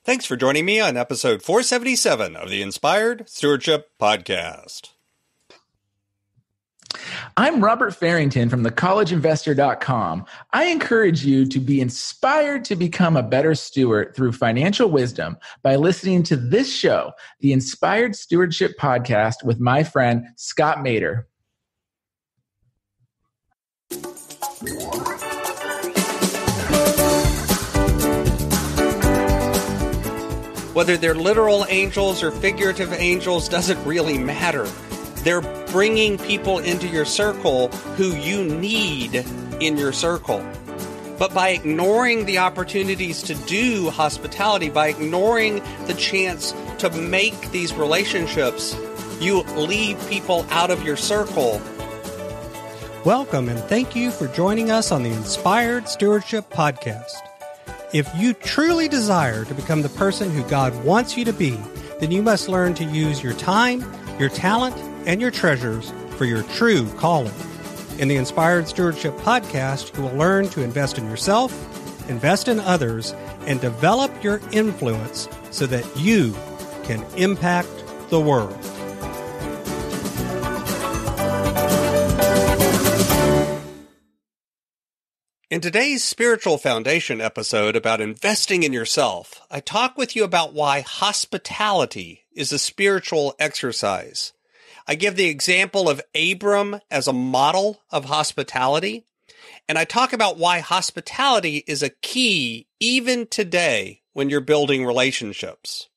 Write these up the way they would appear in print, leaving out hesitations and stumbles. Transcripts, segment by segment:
Thanks for joining me on episode 477 of the Inspired Stewardship Podcast. I'm Robert Farrington from thecollegeinvestor.com. I encourage you to be inspired to become a better steward through financial wisdom by listening to this show, the Inspired Stewardship Podcast with my friend Scott Mader. Whether they're literal angels or figurative angels doesn't really matter. They're bringing people into your circle who you need in your circle. But by ignoring the opportunities to do hospitality, by ignoring the chance to make these relationships, you leave people out of your circle. Welcome and thank you for joining us on the Inspired Stewardship Podcast. If you truly desire to become the person who God wants you to be, then you must learn to use your time, your talent, and your treasures for your true calling. In the Inspired Stewardship Podcast, you will learn to invest in yourself, invest in others, and develop your influence so that you can impact the world. In today's Spiritual Foundation episode about investing in yourself, I talk with you about why hospitality is a spiritual exercise. I give the example of Abram as a model of hospitality, and I talk about why hospitality is a key even today when you're building relationships.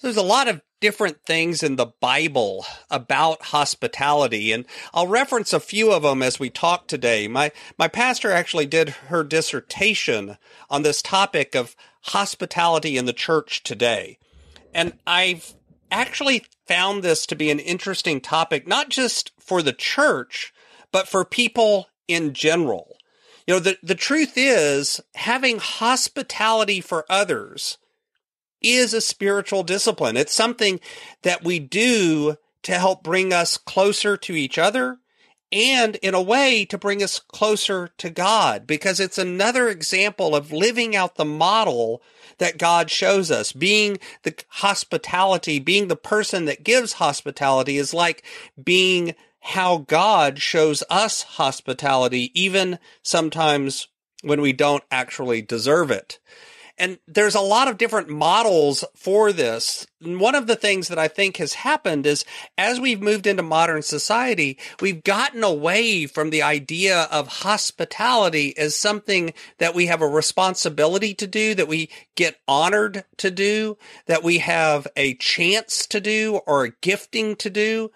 There's a lot of different things in the Bible about hospitality, and I'll reference a few of them as we talk today. My pastor actually did her dissertation on this topic of hospitality in the church today. And I've actually found this to be an interesting topic, not just for the church, but for people in general. You know, the truth is, having hospitality for others is a spiritual discipline. It's something that we do to help bring us closer to each other and, in a way, to bring us closer to God, because it's another example of living out the model that God shows us. Being the hospitality, being the person that gives hospitality is like being how God shows us hospitality, even sometimes when we don't actually deserve it. And there's a lot of different models for this. And one of the things that I think has happened is as we've moved into modern society, we've gotten away from the idea of hospitality as something that we have a responsibility to do, that we get honored to do, that we have a chance to do or a gifting to do.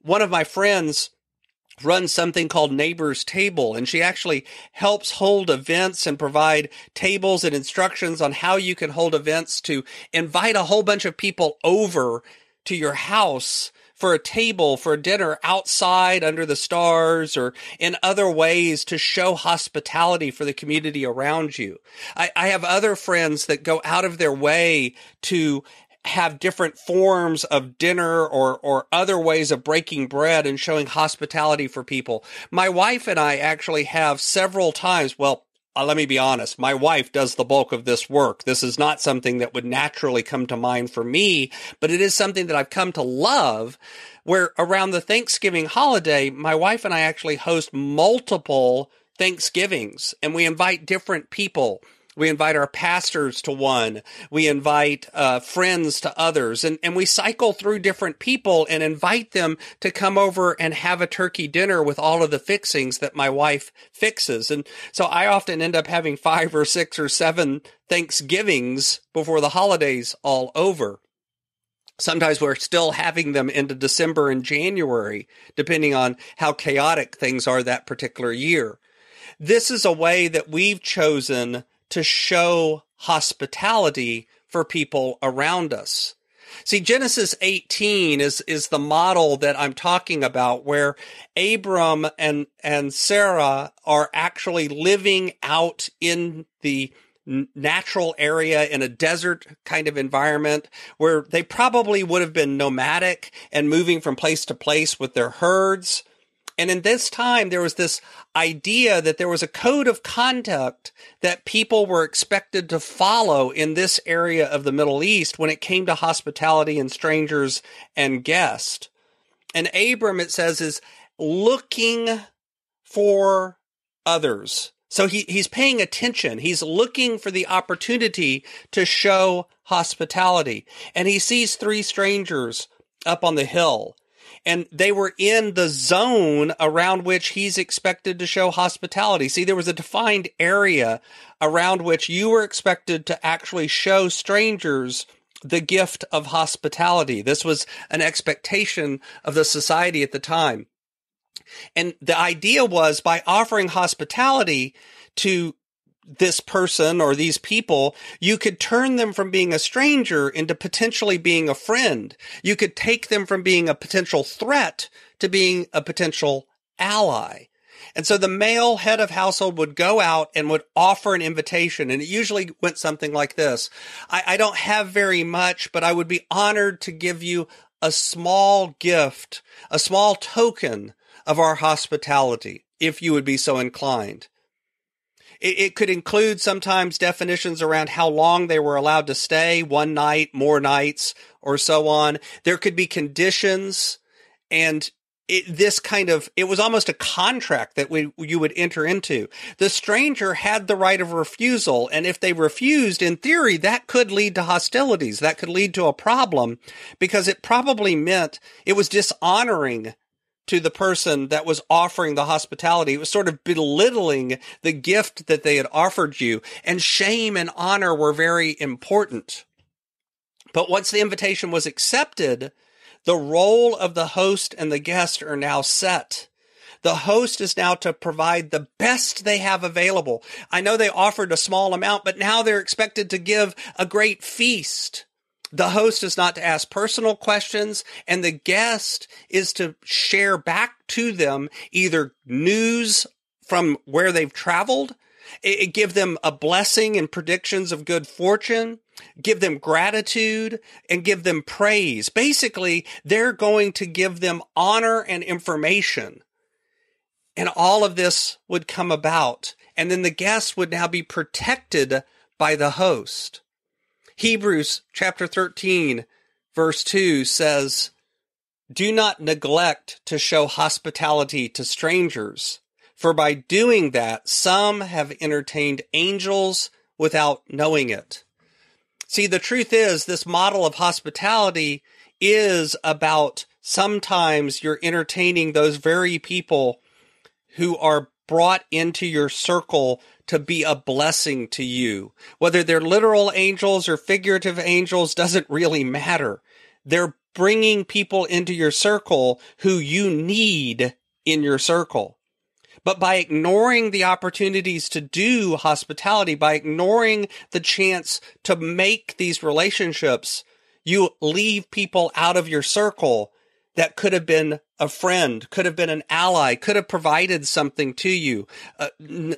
One of my friends runs something called Neighbor's Table, and she actually helps hold events and provide tables and instructions on how you can hold events to invite a whole bunch of people over to your house for a table, for a dinner outside under the stars, or in other ways to show hospitality for the community around you. I have other friends that go out of their way to have different forms of dinner or other ways of breaking bread and showing hospitality for people. My wife and I actually have several times, let me be honest, my wife does the bulk of this work. This is not something that would naturally come to mind for me, but it is something that I've come to love, where around the Thanksgiving holiday, my wife and I actually host multiple Thanksgivings, and we invite different people. We invite our pastors to one. We invite friends to others. And we cycle through different people and invite them to come over and have a turkey dinner with all of the fixings that my wife fixes. And so I often end up having 5 or 6 or 7 Thanksgivings before the holidays all over. Sometimes we're still having them into December and January, depending on how chaotic things are that particular year. This is a way that we've chosen to show hospitality for people around us. See, Genesis 18 is the model that I'm talking about, where Abram and Sarah are actually living out in the natural area in a desert kind of environment where they probably would have been nomadic and moving from place to place with their herds. And in this time, there was this idea that there was a code of conduct that people were expected to follow in this area of the Middle East when it came to hospitality and strangers and guests. And Abram, it says, is looking for others. So he's paying attention. He's looking for the opportunity to show hospitality. And he sees 3 strangers up on the hill. And they were in the zone around which he's expected to show hospitality. See, there was a defined area around which you were expected to actually show strangers the gift of hospitality. This was an expectation of the society at the time. And the idea was, by offering hospitality to this person or these people, you could turn them from being a stranger into potentially being a friend. You could take them from being a potential threat to being a potential ally. And so the male head of household would go out and would offer an invitation. And it usually went something like this. I don't have very much, but I would be honored to give you a small gift, a small token of our hospitality, if you would be so inclined. It could include sometimes definitions around how long they were allowed to stay, 1 night, more nights, or so on. There could be conditions, and it was almost a contract that you would enter into. The stranger had the right of refusal, and if they refused, in theory, that could lead to hostilities. That could lead to a problem, because it probably meant it was dishonoring to the person that was offering the hospitality. It was sort of belittling the gift that they had offered you, and shame and honor were very important. But once the invitation was accepted, the role of the host and the guest are now set. The host is now to provide the best they have available. I know they offered a small amount, but now they're expected to give a great feast. The host is not to ask personal questions, and the guest is to share back to them either news from where they've traveled, give them a blessing and predictions of good fortune, give them gratitude, and give them praise. Basically, they're going to give them honor and information. And all of this would come about, and then the guest would now be protected by the host. Hebrews chapter 13, verse 2 says, "Do not neglect to show hospitality to strangers, for by doing that, some have entertained angels without knowing it." See, the truth is, this model of hospitality is about sometimes you're entertaining those very people who are brought into your circle to be a blessing to you. Whether they're literal angels or figurative angels doesn't really matter. They're bringing people into your circle who you need in your circle. But by ignoring the opportunities to do hospitality, by ignoring the chance to make these relationships, you leave people out of your circle that could have been a friend, could have been an ally, could have provided something to you,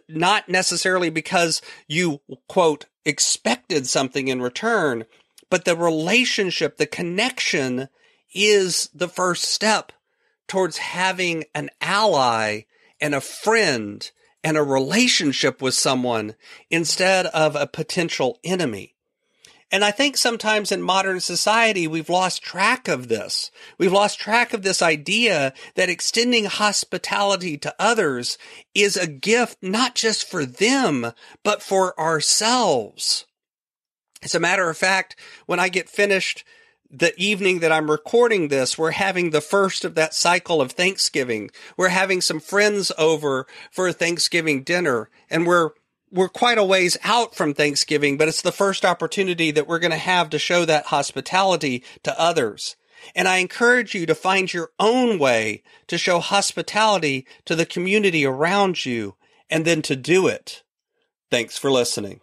not necessarily because you, quote, expected something in return, but the relationship, the connection is the first step towards having an ally and a friend and a relationship with someone instead of a potential enemy. And I think sometimes in modern society, we've lost track of this. We've lost track of this idea that extending hospitality to others is a gift not just for them, but for ourselves. As a matter of fact, when I get finished the evening that I'm recording this, we're having the first of that cycle of Thanksgiving. We're having some friends over for a Thanksgiving dinner, and we're quite a ways out from Thanksgiving, but it's the first opportunity that we're going to have to show that hospitality to others. And I encourage you to find your own way to show hospitality to the community around you, and then to do it. Thanks for listening.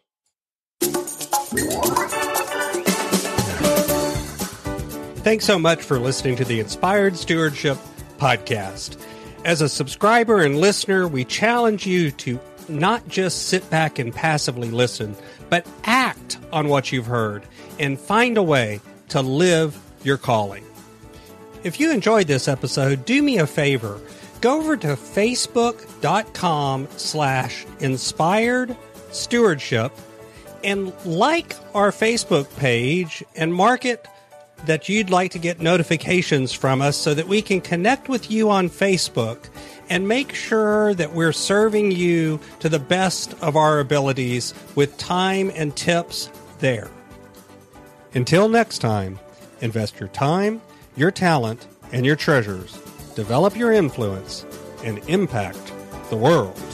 Thanks so much for listening to the Inspired Stewardship Podcast. As a subscriber and listener, we challenge you to not just sit back and passively listen, but act on what you've heard and find a way to live your calling. If you enjoyed this episode, do me a favor. go over to facebook.com/inspired stewardship and like our Facebook page and mark it that you'd like to get notifications from us so that we can connect with you on Facebook and make sure that we're serving you to the best of our abilities with time and tips there. Until next time, invest your time, your talent, and your treasures. Develop your influence and impact the world.